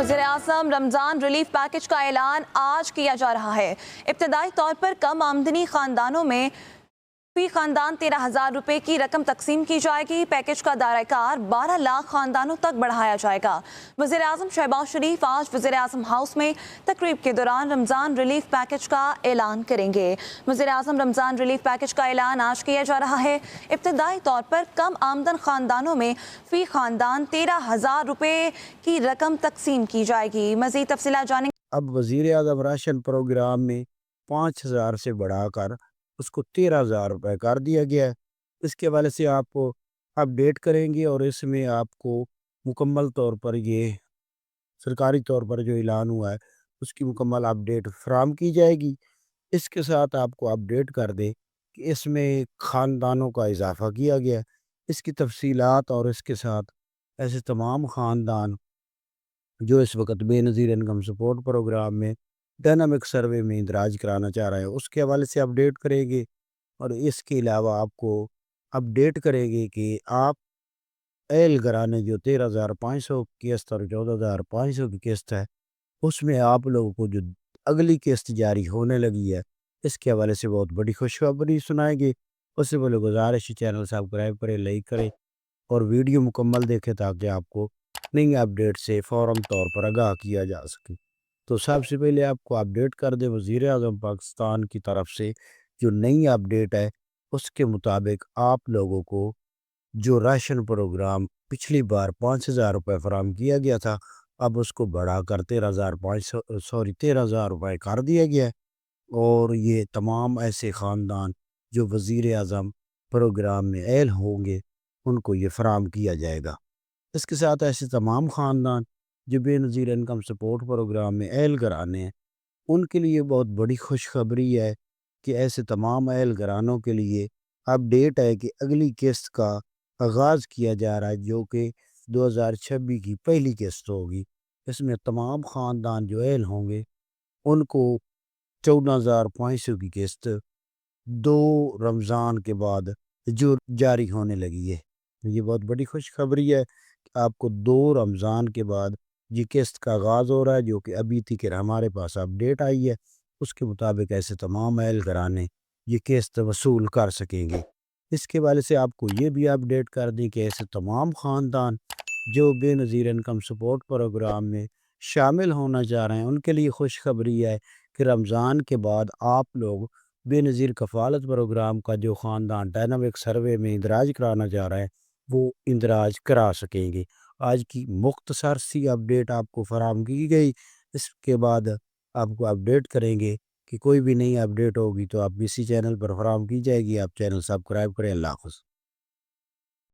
वज़ीर-ए-आज़म Ramzan relief package का ऐलान आज किया जा रहा है। इब्तदाई तौर पर कम आमदनी खानदानों में फी खानदान 13,000 रुपए की रकम तकसीम की जाएगी। पैकेज का दायरा-ए-कार 12 लाख खानदानों तक बढ़ाया जाएगा। वज़ीर-ए-आज़म शहबाज शरीफ आज वज़ीर-ए-आज़म हाउस में तकरीब के दौरान रमज़ान रिलीफ पैकेज का ऐलान करेंगे। वज़ीर-ए-आज़म रमज़ान रिलीफ पैकेज का ऐलान आज किया जा रहा है। इब्तदाई तौर पर कम आमदन खानदानों में फी खानदान 13,000 रुपए की रकम तकसीम की जाएगी। मज़ीद तफ़सीलात जानेंगे। अब वज़ीर-ए-आज़म राशन प्रोग्राम में 5,000 से बढ़ाकर उसको 13,000 रुपये कर दिया गया है। इसके हवाले से आप अपडेट करेंगे और इसमें आपको मुकम्मल तौर पर ये सरकारी तौर पर जो ऐलान हुआ है उसकी मुकम्मल अपडेट फ़राहम की जाएगी। इसके साथ आपको अपडेट कर दें कि इसमें ख़ानदानों का इजाफ़ा किया गया है। इसकी तफ़सीलात और इसके साथ ऐसे तमाम ख़ानदान जो इस वक्त बेनज़ीर इनकम सपोर्ट प्रोग्राम में डायनामिक सर्वे में इंदराज कराना चाह रहे हैं उसके हवाले से अपडेट करेंगे। और इसके अलावा आपको अपडेट करेंगे कि आप एल घराने जो 13,500 की किस्त और 14,500 की किस्त है उसमें आप लोगों को जो अगली किस्त जारी होने लगी है इसके हवाले से बहुत बड़ी खुशखबरी सुनाएंगे। उससे पहले गुजारिश है, चैनल सब्सक्राइब करें, लाइक करें और वीडियो मुकम्मल देखें ताकि आपको नई अपडेट से फ़ौरन तौर पर आगाह किया जा सके। तो सबसे पहले आपको अपडेट कर दें वज़ीर-ए-आज़म पाकिस्तान की तरफ से जो नई अपडेट है उसके मुताबिक आप लोगों को जो राशन प्रोग्राम पिछली बार 5,000 रुपये फराहम किया गया था अब उसको बढ़ाकर 13,000 रुपये कर दिया गया है। और ये तमाम ऐसे ख़ानदान जो वज़ीर-ए-आज़म प्रोग्राम में ऐल होंगे उनको ये फराहम किया जाएगा। इसके साथ ऐसे तमाम ख़ानदान जो बेनज़ीर इनकम सपोर्ट प्रोग्राम में ऐल घराने हैं उनके लिए बहुत बड़ी खुशखबरी है कि ऐसे तमाम ऐल घरानों के लिए अपडेट है कि अगली किस्त का आगाज़ किया जा रहा है जो कि 2026 की पहली किस्त होगी। इसमें तमाम ख़ानदान जो ऐल होंगे उनको 14,500 की किस्त 2 रमज़ान के बाद जो जारी होने लगी है। ये बहुत बड़ी खुशखबरी है कि आपको 2 रमज़ान के बाद ये किस्त का आगाज़ हो रहा है जो कि अभी तक हमारे पास अपडेट आई है। उसके मुताबिक ऐसे तमाम अहल घराने ये किस्त वसूल कर सकेंगे। इसके हवाले से आपको ये भी अपडेट कर दें कि ऐसे तमाम ख़ानदान जो बेनज़ीर इनकम सपोर्ट प्रोग्राम में शामिल होना चाह रहे हैं उनके लिए खुशखबरी है कि रमज़ान के बाद आप लोग बेनज़ीर कफ़ालत प्रोग्राम का जो ख़ानदान डायनामिक सर्वे में इंदराज कराना चाह रहे हैं वो इंदराज करा सकेंगे। आज की मुख्तसर सी अपडेट आपको फराहम की गई। इसके बाद आपको अपडेट करेंगे कि कोई भी नई अपडेट होगी तो आप इसी चैनल पर फराहम की जाएगी। आप चैनल सब्सक्राइब करें। अल्लाह हाफ़िज़।